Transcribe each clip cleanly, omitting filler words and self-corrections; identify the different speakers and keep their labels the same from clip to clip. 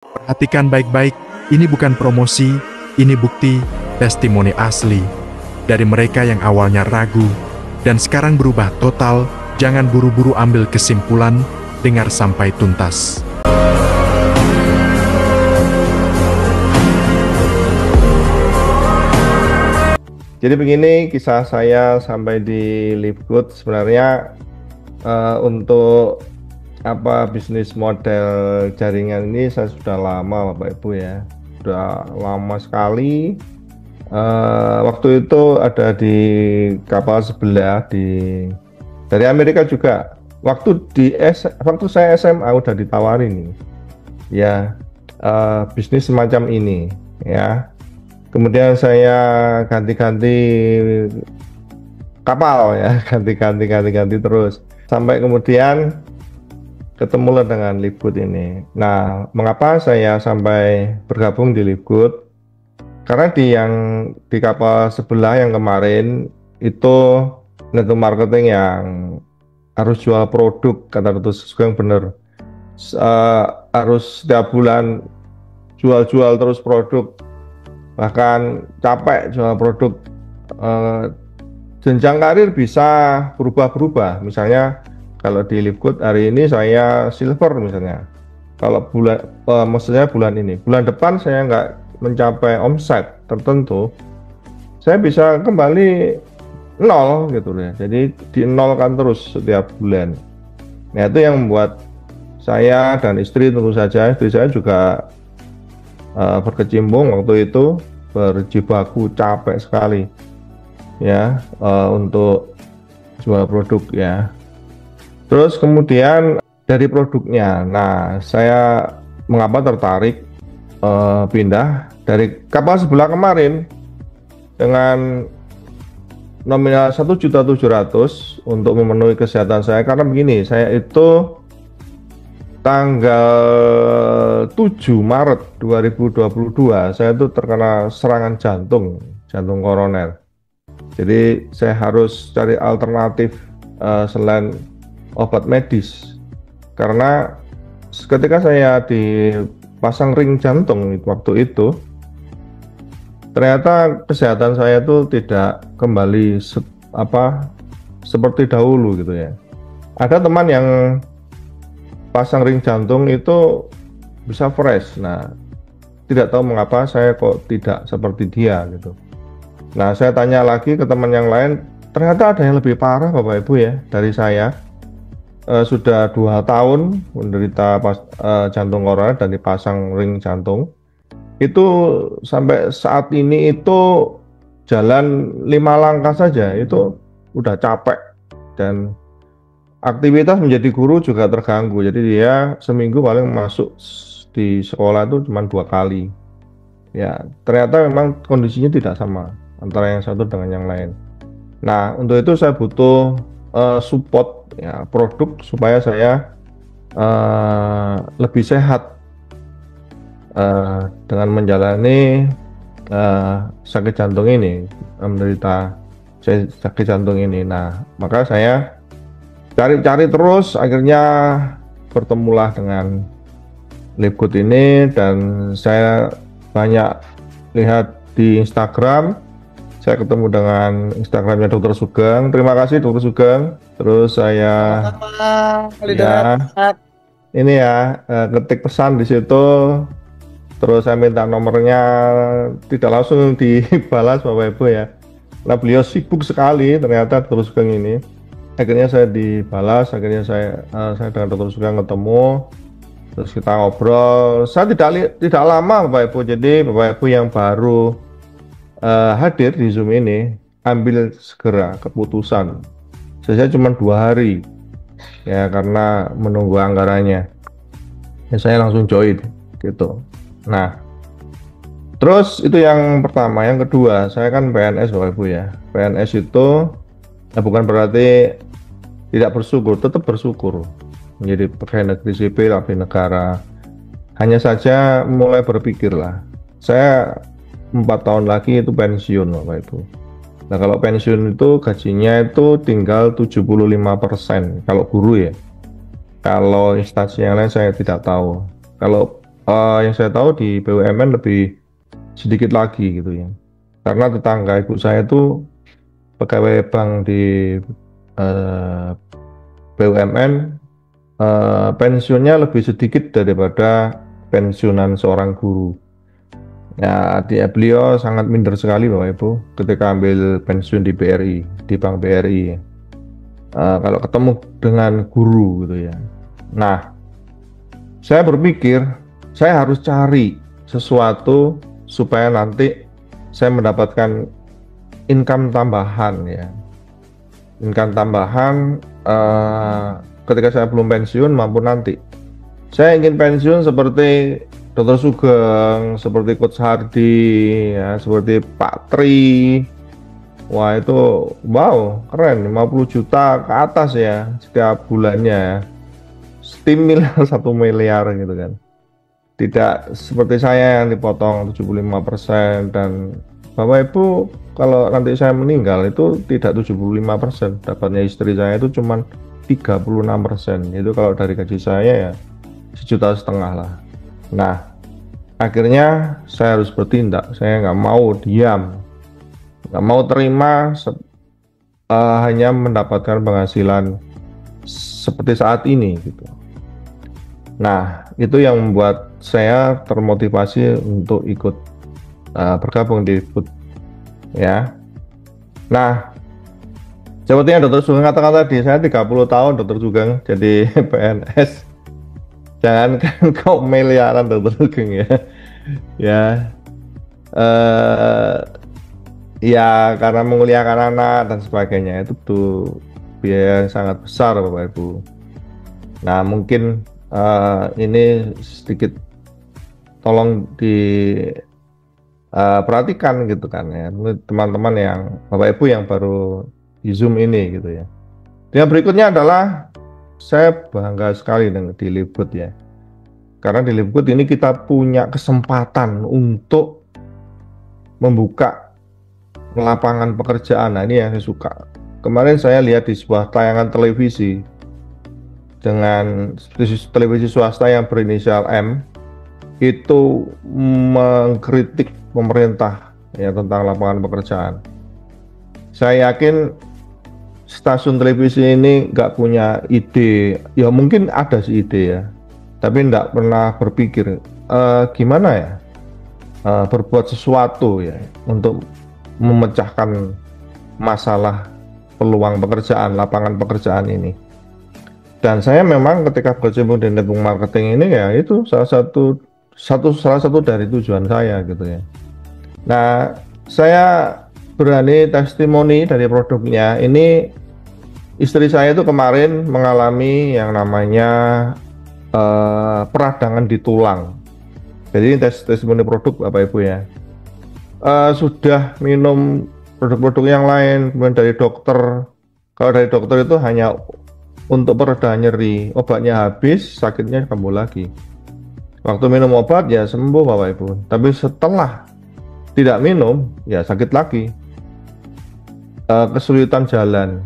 Speaker 1: Perhatikan baik-baik, ini bukan promosi, ini bukti, testimoni asli. Dari mereka yang awalnya ragu, dan sekarang berubah total. Jangan buru-buru ambil kesimpulan, dengar sampai tuntas.
Speaker 2: Jadi begini kisah saya sampai di Livegood. Sebenarnya untuk bisnis model jaringan ini saya sudah lama Bapak Ibu ya, sudah lama sekali. Waktu itu ada di kapal sebelah dari Amerika juga. Waktu saya SMA udah ditawarin nih, ya bisnis semacam ini ya. Kemudian saya ganti-ganti kapal ya, ganti terus sampai kemudian ketemulah dengan Livegood ini. Nah, mengapa saya sampai bergabung di Livegood? Karena di kapal sebelah yang kemarin itu network marketing yang harus jual produk, kata Dr. Sugeng bener. Harus setiap bulan jual terus produk, bahkan capek jual produk. Jenjang karir bisa berubah-berubah. Misalnya kalau di Livegood hari ini saya silver misalnya. Kalau maksudnya bulan depan saya nggak mencapai omset tertentu, saya bisa kembali nol gitu ya. Jadi dinolkan terus setiap bulan. Nah, itu yang membuat saya dan istri, tentu saja istri saya juga berkecimpung waktu itu, berjibaku capek sekali ya untuk jual produk ya. Terus kemudian dari produknya, nah saya mengapa tertarik pindah dari kapal sebelah kemarin dengan nominal 1.700.000 untuk memenuhi kesehatan saya. Karena begini, saya itu tanggal 7 Maret 2022 saya itu terkena serangan jantung koroner. Jadi saya harus cari alternatif selain obat medis, karena ketika saya dipasang ring jantung waktu itu, ternyata kesehatan saya itu tidak kembali seperti dahulu gitu ya. Ada teman yang pasang ring jantung itu bisa fresh. Nah, tidak tahu mengapa saya kok tidak seperti dia gitu. Nah, saya tanya lagi ke teman yang lain, ternyata ada yang lebih parah Bapak Ibu ya dari saya. Sudah 2 tahun menderita jantung koroner dan dipasang ring jantung. Itu sampai saat ini itu jalan 5 langkah saja itu udah capek, dan aktivitas menjadi guru juga terganggu. Jadi dia seminggu paling masuk di sekolah itu cuma 2 kali. Ya, ternyata memang kondisinya tidak sama antara yang satu dengan yang lain. Nah, untuk itu saya butuh support ya, produk supaya saya lebih sehat dengan menjalani sakit jantung ini, menderita sakit jantung ini. Nah, maka saya cari terus, akhirnya bertemulah dengan Livegood ini, dan saya banyak lihat di Instagram. Saya ketemu dengan Instagramnya Dr. Sugeng. Terima kasih Dr. Sugeng. Terus saya ini ya ketik pesan di situ. Terus saya minta nomornya, tidak langsung dibalas Bapak Ibu ya. Nah, beliau sibuk sekali ternyata Dr. Sugeng ini. Akhirnya saya dibalas, akhirnya saya dengan Dr. Sugeng ketemu. Terus kita ngobrol. Saya tidak lama Bapak Ibu. Jadi Bapak Ibu yang baru hadir di Zoom ini, ambil segera keputusan. Saya cuma 2 hari ya, karena menunggu anggarannya ya, saya langsung join gitu. Nah, terus itu yang pertama. Yang kedua, saya kan PNS Bapak Ibu ya. PNS itu bukan berarti tidak bersyukur, tetap bersyukur menjadi pegawai negeri sipil abdi negara. Hanya saja mulai berpikirlah, saya 4 tahun lagi itu pensiun Bapak Ibu. Nah, kalau pensiun itu gajinya itu tinggal 75% kalau guru ya. Kalau instansi yang lain saya tidak tahu. Kalau Yang saya tahu di BUMN lebih sedikit lagi gitu ya. Karena tetangga ibu saya itu pegawai bank di eh, BUMN, pensiunnya lebih sedikit daripada pensiunan seorang guru. Ya, beliau sangat minder sekali Bapak Ibu ketika ambil pensiun di BRI, di Bank BRI. Kalau ketemu dengan guru gitu ya. Nah, saya berpikir saya harus cari sesuatu supaya nanti saya mendapatkan income tambahan ya. Income tambahan ketika saya belum pensiun maupun nanti. Saya ingin pensiun seperti Dr. Sugeng, seperti Coach Hardy, ya, seperti Pak Tri. Wah itu wow keren, 50 juta ke atas ya setiap bulannya. Steam miliar 1 miliar gitu kan. Tidak seperti saya yang dipotong 75% dan Bapak Ibu kalau nanti saya meninggal itu tidak 75%, dapatnya istri saya itu cuma 36%. Itu kalau dari gaji saya ya 1,5 juta lah. Nah, akhirnya saya harus bertindak. Saya nggak mau diam, nggak mau terima hanya mendapatkan penghasilan seperti saat ini gitu. Nah, itu yang membuat saya termotivasi untuk ikut bergabung di Food ya. Nah, seperti yang Dr. Sugeng katakan tadi, saya 30 tahun Dr. Sugeng jadi PNS. Jangankan kau miliaran Dr. Sugeng ya. Ya, ya karena menguliakan anak dan sebagainya itu tuh biaya yang sangat besar Bapak Ibu. Nah, mungkin ini sedikit tolong diperhatikan gitu kan ya, teman-teman yang Bapak Ibu yang baru di Zoom ini gitu ya. Yang berikutnya adalah saya bangga sekali dengan di Livegood ya. Karena di Livegood ini kita punya kesempatan untuk membuka lapangan pekerjaan. Nah, ini yang saya suka. Kemarin saya lihat di sebuah tayangan televisi dengan televisi swasta yang berinisial M itu mengkritik pemerintah ya tentang lapangan pekerjaan. Saya yakin stasiun televisi ini nggak punya ide, ya mungkin ada sih ide ya, tapi nggak pernah berpikir gimana ya berbuat sesuatu ya untuk memecahkan masalah peluang pekerjaan, lapangan pekerjaan ini. Dan saya memang ketika berkecimpung di network marketing ini ya itu salah satu dari tujuan saya gitu ya. Nah, saya berani testimoni dari produknya. Ini istri saya itu kemarin mengalami yang namanya peradangan di tulang. Jadi ini testimoni produk Bapak Ibu ya. Sudah minum produk-produk yang lain, kemudian dari dokter. Kalau dari dokter itu hanya untuk pereda nyeri, obatnya habis, sakitnya kambuh lagi. Waktu minum obat ya sembuh Bapak Ibu. Tapi setelah tidak minum, ya sakit lagi. Kesulitan jalan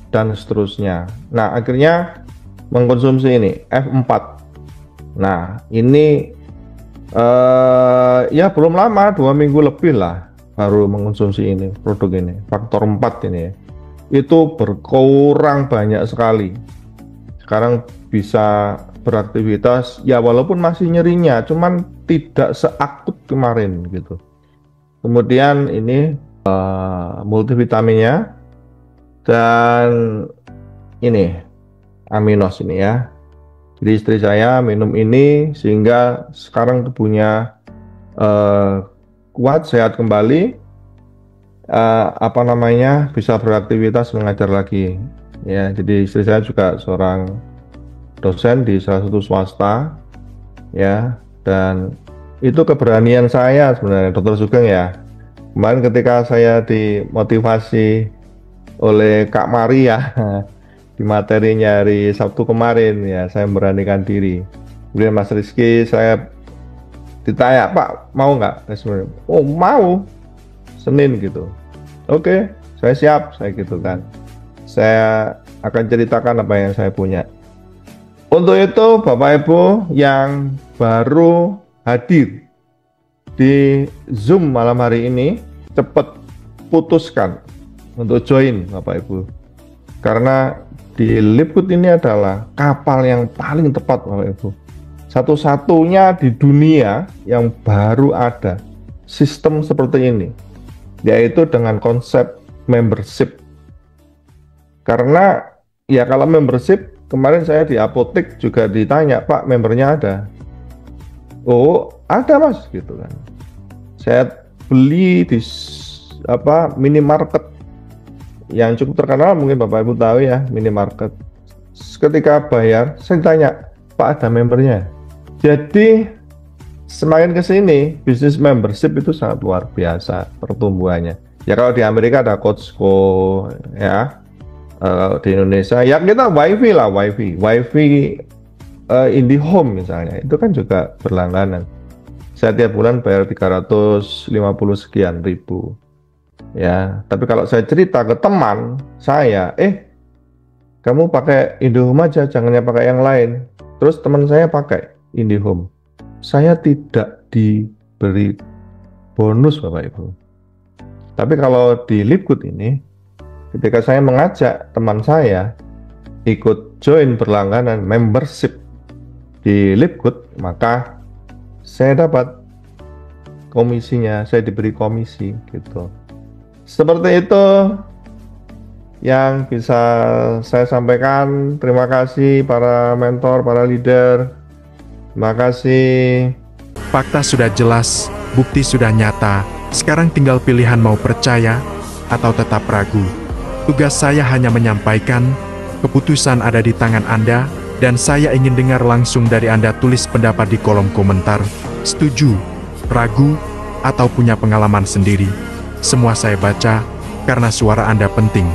Speaker 2: dan seterusnya. Nah, akhirnya mengkonsumsi ini F4. Nah, ini ya belum lama, 2 minggu lebih lah baru mengkonsumsi ini, produk ini, faktor 4 ini ya. Itu berkurang banyak sekali. Sekarang bisa beraktivitas ya walaupun masih nyerinya, cuman tidak seakut kemarin gitu. Kemudian ini multivitaminnya dan ini aminos ini ya. Jadi istri saya minum ini sehingga sekarang tubuhnya kuat, sehat kembali, bisa beraktivitas mengajar lagi ya. Jadi istri saya juga seorang dosen di salah satu swasta ya, dan itu keberanian saya sebenarnya Dr. Sugeng ya. Kemarin ketika saya dimotivasi oleh Kak Maria di materinya hari Sabtu kemarin ya, saya memberanikan diri. Kemudian Mas Rizky, saya ditanya, Pak mau nggak? Oh mau, Senin gitu. Oke, saya siap, saya gitu kan. Saya akan ceritakan apa yang saya punya. Untuk itu Bapak Ibu yang baru hadir di Zoom malam hari ini, cepat putuskan untuk join Bapak Ibu. Karena di Lipgut ini adalah kapal yang paling tepat Bapak Ibu. Satu-satunya di dunia yang baru ada sistem seperti ini, yaitu dengan konsep membership. Karena ya kalau membership, kemarin saya di apotek juga ditanya, Pak, membernya ada? Oh, ada Mas, gitu kan. Saya beli di minimarket yang cukup terkenal, mungkin Bapak Ibu tahu ya, minimarket. Ketika bayar, saya ditanya, Pak, ada membernya? Jadi semakin ke sini, bisnis membership itu sangat luar biasa pertumbuhannya. Ya kalau di Amerika ada Costco, ya di Indonesia ya kita wifi lah, wifi IndiHome misalnya, itu kan juga berlangganan. Saya tiap bulan bayar 350 sekian ribu. Ya, tapi kalau saya cerita ke teman saya, kamu pakai IndiHome aja, jangan pakai yang lain. Terus teman saya pakai IndiHome. Saya tidak diberi bonus Bapak Ibu. Tapi kalau di Lipgut ini, ketika saya mengajak teman saya ikut join berlangganan membership di Lipgut, maka saya dapat komisinya, saya diberi komisi gitu. Seperti itu yang bisa saya sampaikan. Terima kasih para mentor, para leader. Terima kasih.
Speaker 1: Fakta sudah jelas, bukti sudah nyata. Sekarang tinggal pilihan mau percaya atau tetap ragu. Tugas saya hanya menyampaikan, keputusan ada di tangan Anda, dan saya ingin dengar langsung dari Anda. Tulis pendapat di kolom komentar. Setuju, ragu, atau punya pengalaman sendiri. Semua saya baca, karena suara Anda penting.